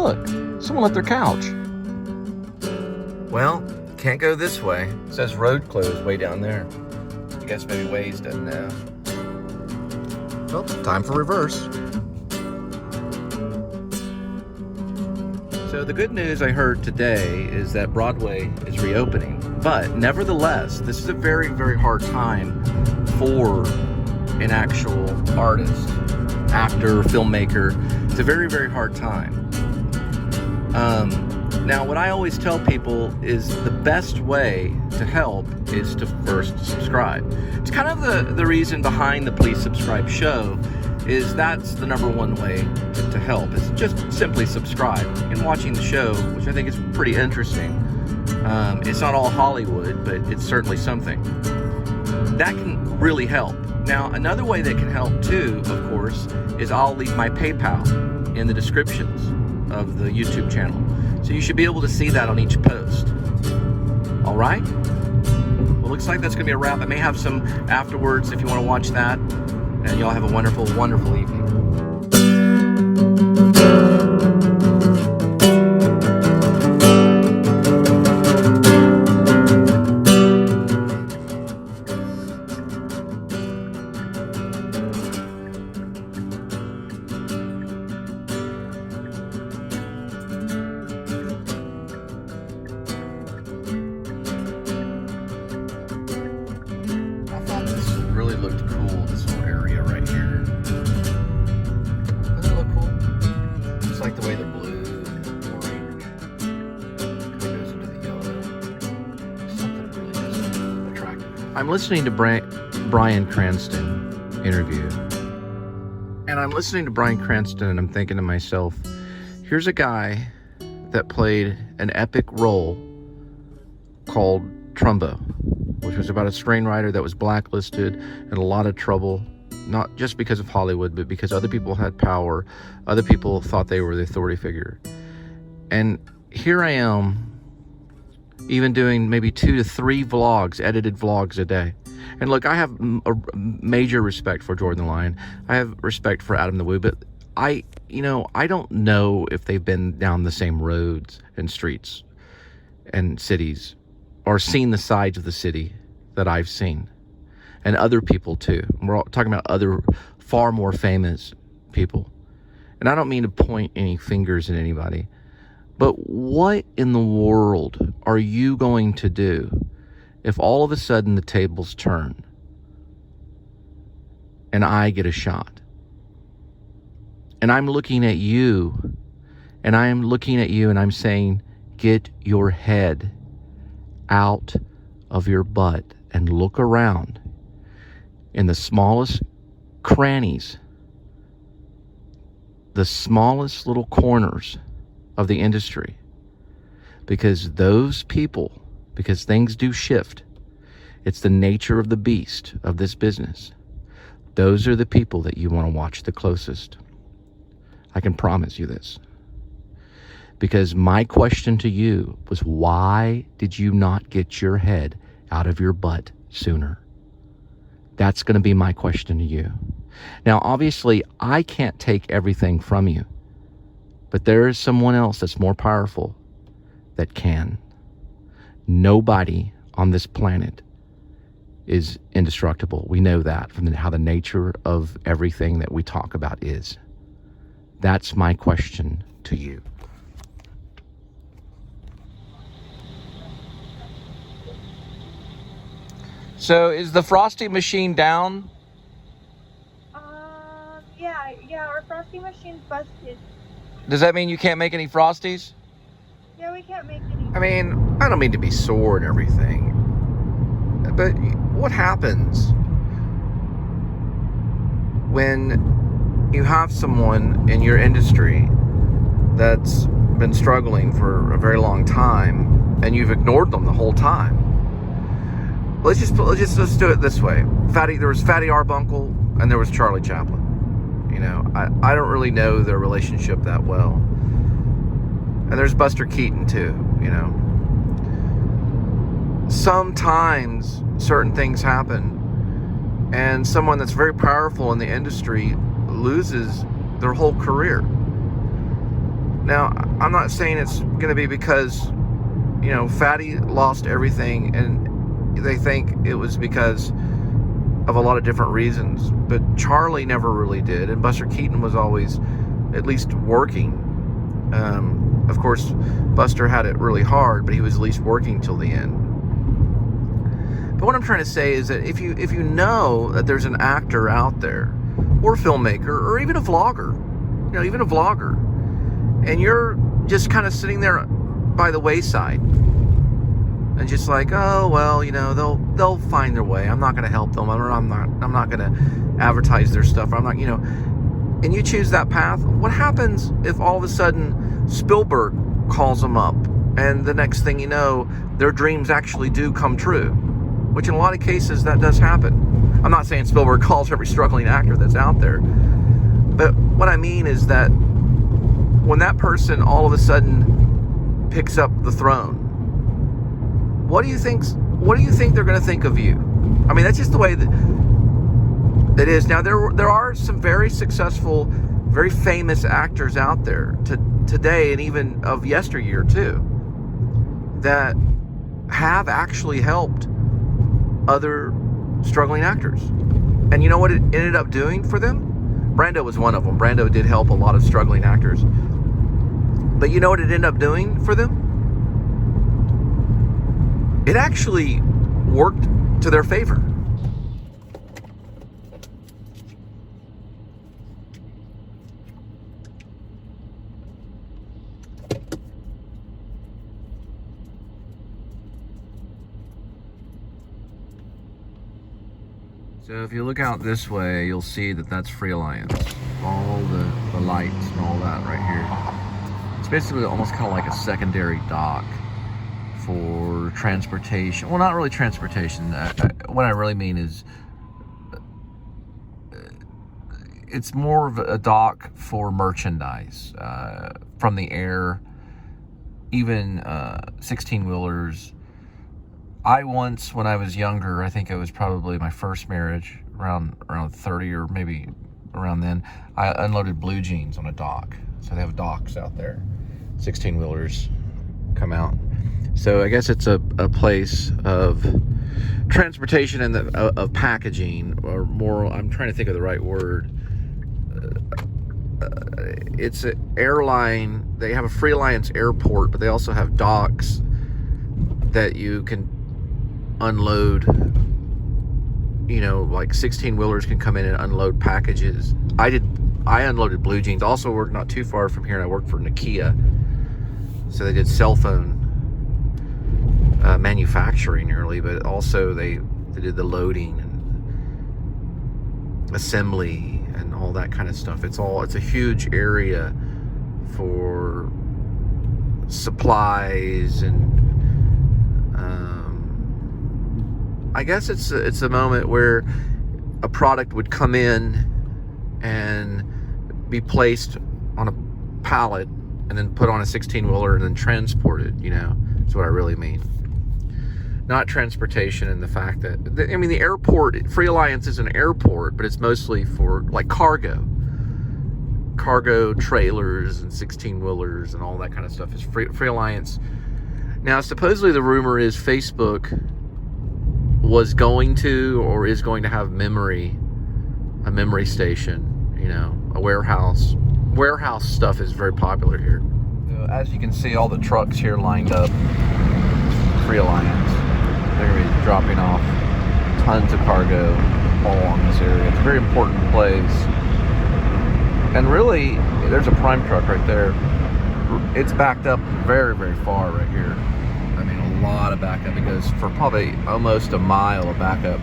look, someone left their couch. Well, can't go this way. It says road closed way down there. I guess maybe Waze doesn't know. Well, time for reverse. So the good news I heard today is that Broadway is reopening. But nevertheless, this is a very, very hard time for an actual artist, actor, filmmaker. It's a very, very hard time. Now, what I always tell people is the best way to help is to first subscribe. It's kind of the reason behind the Please Subscribe show is that's the number one way to help. It's just simply subscribe and watching the show, which I think is pretty interesting. It's not all Hollywood, but it's certainly something. That can really help. Now, another way that can help too, of course, is I'll leave my PayPal in the descriptions of the YouTube channel. So you should be able to see that on each post. All right? Well, looks like that's going to be a wrap. I may have some afterwards if you want to watch that. And y'all have a wonderful, wonderful evening. Really looked cool, this whole area right here. Doesn't it look cool? Just like the way the blue and orange kind of goes into the yellow. Something really just attractive. I'm listening to Bryan Cranston interview. And I'm listening to Bryan Cranston and I'm thinking to myself, here's a guy that played an epic role called Trumbo, which was about a screenwriter that was blacklisted and a lot of trouble, not just because of Hollywood, but because other people had power. Other people thought they were the authority figure. And here I am, even doing maybe 2 to 3 vlogs, edited vlogs a day. And look, I have a major respect for Jordan the Lion. I have respect for Adam the Woo, but I don't know if they've been down the same roads and streets and cities or seen the sides of the city that I've seen, and other people too. We're all talking about other far more famous people. And I don't mean to point any fingers at anybody, but what in the world are you going to do if all of a sudden the tables turn and I get a shot? And I'm looking at you, and I'm saying, get your head out of your butt and look around in the smallest crannies, the smallest little corners of the industry, because things do shift. It's the nature of the beast of this business. Those are the people that you want to watch the closest. I can promise you this. Because my question to you was, why did you not get your head out of your butt sooner? That's going to be my question to you. Now, obviously, I can't take everything from you, but there is someone else that's more powerful that can. Nobody on this planet is indestructible. We know that from how the nature of everything that we talk about is. That's my question to you. So is the frosty machine down? Yeah, our frosty machine's busted. Does that mean you can't make any frosties? Yeah, we can't make any. I mean, I don't mean to be sore and everything, but what happens when you have someone in your industry that's been struggling for a very long time and you've ignored them the whole time? Let's do it this way. There was Fatty Arbuckle and there was Charlie Chaplin. You know, I don't really know their relationship that well. And there's Buster Keaton too, you know. Sometimes certain things happen and someone that's very powerful in the industry loses their whole career. Now, I'm not saying it's going to be because, Fatty lost everything and they think it was because of a lot of different reasons. But Charlie never really did. And Buster Keaton was always at least working. Of course, Buster had it really hard, but he was at least working till the end. But what I'm trying to say is that if you know that there's an actor out there, or filmmaker, or even a vlogger, and you're just kind of sitting there by the wayside, and just like, oh well, they'll find their way. I'm not going to help them. I'm not going to advertise their stuff. I'm not, and you choose that path. What happens if all of a sudden Spielberg calls them up, and the next thing you know, their dreams actually do come true? Which in a lot of cases that does happen. I'm not saying Spielberg calls every struggling actor that's out there, but what I mean is that when that person all of a sudden picks up the throne, what do you think they're going to think of you? I mean, that's just the way that it is. Now, there are some very successful, very famous actors out there today and even of yesteryear too, that have actually helped other struggling actors. And you know what it ended up doing for them? Brando was one of them. Brando did help a lot of struggling actors. But you know what it ended up doing for them? It actually worked to their favor. So if you look out this way, you'll see that that's Free Alliance. All the lights and all that right here. It's basically almost kind of like a secondary dock for transportation. Well, not really transportation. What I really mean is it's more of a dock for merchandise from the air, even 16-wheelers. I once, when I was younger, I think it was probably my first marriage, around 30 or maybe around then, I unloaded blue jeans on a dock. So they have docks out there. 16-wheelers come out. So I guess it's a place of transportation and of packaging, or more, I'm trying to think of the right word. It's an airline. They have a Free Alliance airport, but they also have docks that you can unload, like 16-wheelers can come in and unload packages. I unloaded blue jeans. Also worked not too far from here, and I worked for Nokia. So they did cell phone manufacturing early, but also they did the loading and assembly and all that kind of stuff. It's a huge area for supplies, and I guess it's a moment where a product would come in and be placed on a pallet and then put on a 16-wheeler and then transported. That's what I really mean. Not transportation, and the fact that the airport, Free Alliance is an airport, but it's mostly for like cargo trailers and 16-wheelers and all that kind of stuff. Is Free Alliance. Now, supposedly the rumor is Facebook was going to, or is going to have a memory station, a warehouse. Warehouse stuff is very popular here. As you can see, all the trucks here lined up, Free Alliance. They're going to be dropping off tons of cargo all along this area. It's a very important place. And really, there's a prime truck right there. It's backed up very, very far right here. A lot of backup. It goes for probably almost a mile of backup.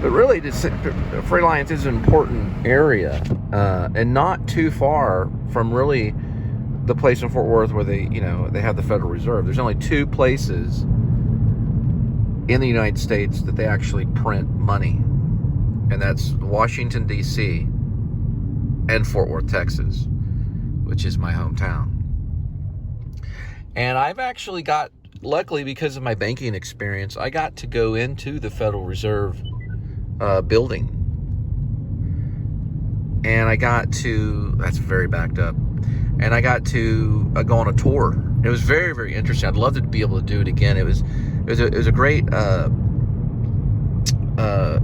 But really, Free Alliance is an important area, and not too far from really the place in Fort Worth where they have the Federal Reserve. There's only two places in the United States that they actually print money, and that's Washington, D.C. and Fort Worth, Texas, which is my hometown. And I've actually got, luckily because of my banking experience, I got to go into the Federal Reserve building. And I got to, that's very backed up. and I got to go on a tour. It was very, very interesting. I'd love to be able to do it again. It was a great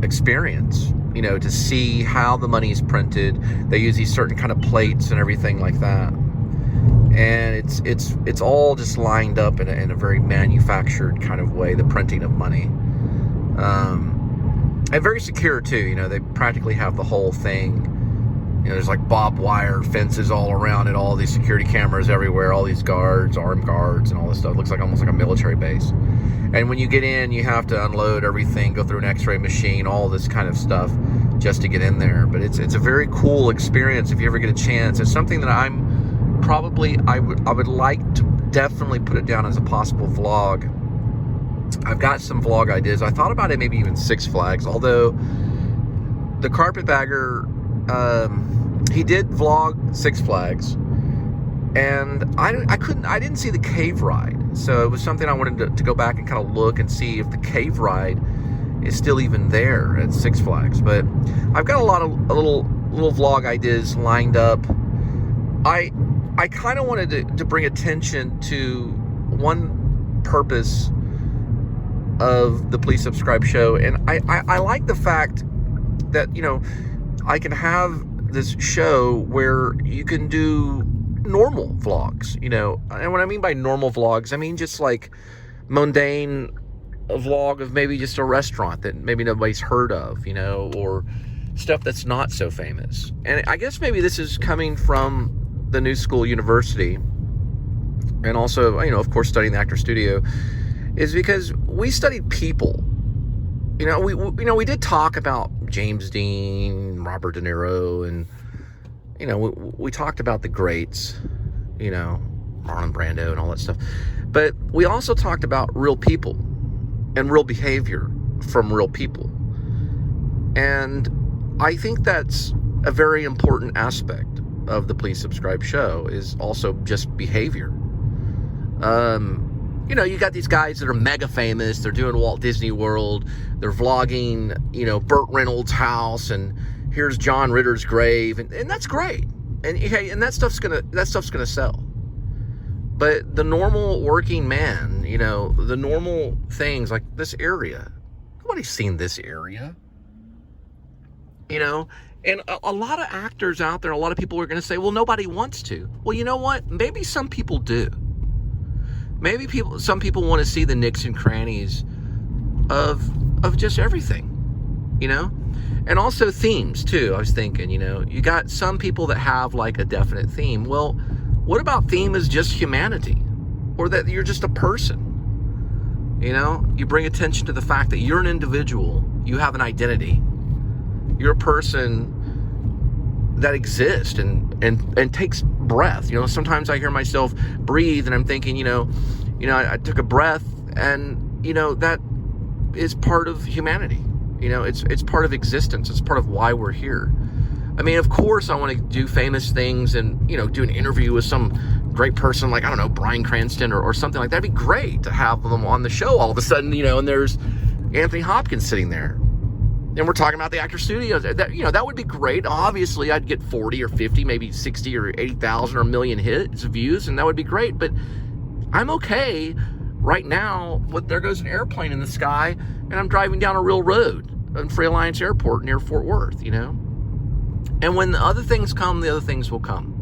experience, to see how the money is printed. They use these certain kind of plates and everything like that, and it's all just lined up in a very manufactured kind of way. The printing of money, and very secure too. They practically have the whole thing. There's like barbed wire fences all around it, all these security cameras everywhere, all these guards, armed guards, and all this stuff. It looks like almost like a military base. And when you get in, you have to unload everything, go through an x-ray machine, all this kind of stuff just to get in there. But it's a very cool experience if you ever get a chance. It's something that I would like to definitely put it down as a possible vlog. I've got some vlog ideas. I thought about it maybe even Six Flags, although the Carpetbagger, he did vlog Six Flags, and I didn't see the cave ride, so it was something I wanted to go back and kind of look and see if the cave ride is still even there at Six Flags. But I've got a lot of little vlog ideas lined up. I kind of wanted to bring attention to one purpose of the Please Subscribe show, and I like the fact that I can have this show where you can do normal vlogs, and what I mean by normal vlogs, I mean just like mundane vlog of maybe just a restaurant that maybe nobody's heard of, or stuff that's not so famous. And I guess maybe this is coming from the New School University, and also, of course, studying the Actor Studio, is because we studied people. We did talk about James Dean, Robert De Niro, and we talked about the greats, Marlon Brando and all that stuff. But we also talked about real people and real behavior from real people. And I think that's a very important aspect of the Please Subscribe show, is also just behavior. You got these guys that are mega famous. They're doing Walt Disney World. They're vlogging, Burt Reynolds' house, and here's John Ritter's grave, and that's great. And hey, and that stuff's gonna sell. But the normal working man, the normal things like this area, nobody's seen this area. And a lot of actors out there, a lot of people are going to say, well, nobody wants to. Well, you know what? Maybe some people do. Maybe some people want to see the nicks and crannies of just everything, and also themes too. I was thinking, you got some people that have like a definite theme. Well, what about theme is just humanity, or that you're just a person? You bring attention to the fact that you're an individual, you have an identity, you're a person that exists and takes breath. Sometimes I hear myself breathe and I'm thinking, I took a breath, and that is part of humanity. It's part of existence. It's part of why we're here. I mean, of course I want to do famous things and, do an interview with some great person like, I don't know, Bryan Cranston or something like that. That'd be great to have them on the show all of a sudden, and there's Anthony Hopkins sitting there. And we're talking about the Actor Studios. That would be great. Obviously, I'd get 40 or 50, maybe 60 or 80,000 or a million hits, views, and that would be great. But I'm okay right now with there goes an airplane in the sky, and I'm driving down a real road in Free Alliance Airport near Fort Worth, And when the other things come, the other things will come,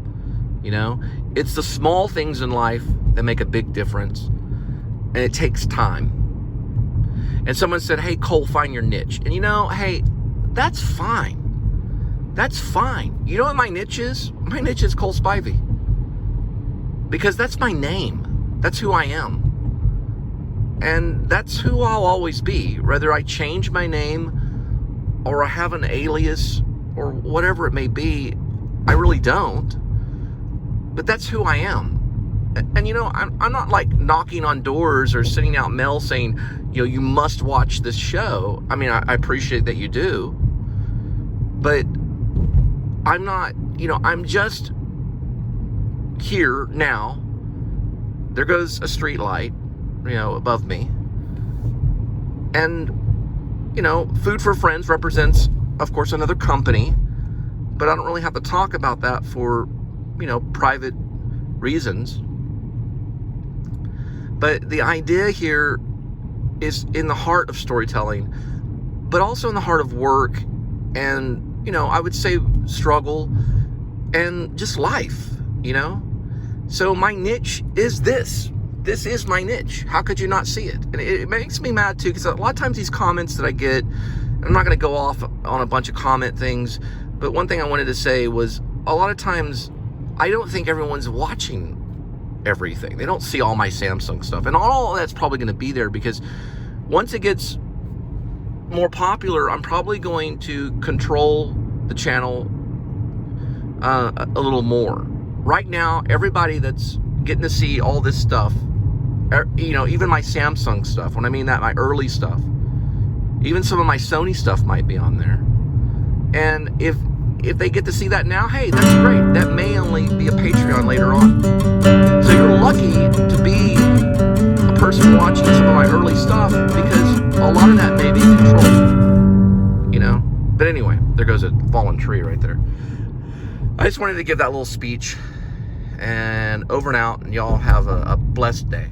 It's the small things in life that make a big difference, and it takes time. And someone said, hey, Cole, find your niche. And hey, that's fine. That's fine. You know what my niche is? My niche is Cole Spivey. Because that's my name. That's who I am. And that's who I'll always be. Whether I change my name or I have an alias or whatever it may be, I really don't. But that's who I am. And I'm not like knocking on doors or sending out mail saying, you must watch this show. I mean, I appreciate that you do, but I'm not, I'm just here now. There goes a street light, above me. And, Food for Friends represents, of course, another company, but I don't really have to talk about that for, private reasons. But the idea here is in the heart of storytelling, but also in the heart of work and, you know, I would say struggle and just life, you know? So my niche is this. This is my niche. How could you not see it? And it makes me mad too, because a lot of times these comments that I get, I'm not going to go off on a bunch of comment things, but one thing I wanted to say was a lot of times I don't think everyone's watching everything. They don't see all my Samsung stuff. And all that's probably going to be there, because once it gets more popular, I'm probably going to control the channel a little more. Right now, everybody that's getting to see all this stuff, you know, even my Samsung stuff, when I mean that, my early stuff, even some of my Sony stuff might be on there. And if they get to see that now, hey, that's great. That may only be a Patreon later on. So you're lucky to be a person watching some of my early stuff, because a lot of that may be controlled, you know? But anyway, there goes a fallen tree right there. I just wanted to give that little speech, and over and out, and y'all have a blessed day.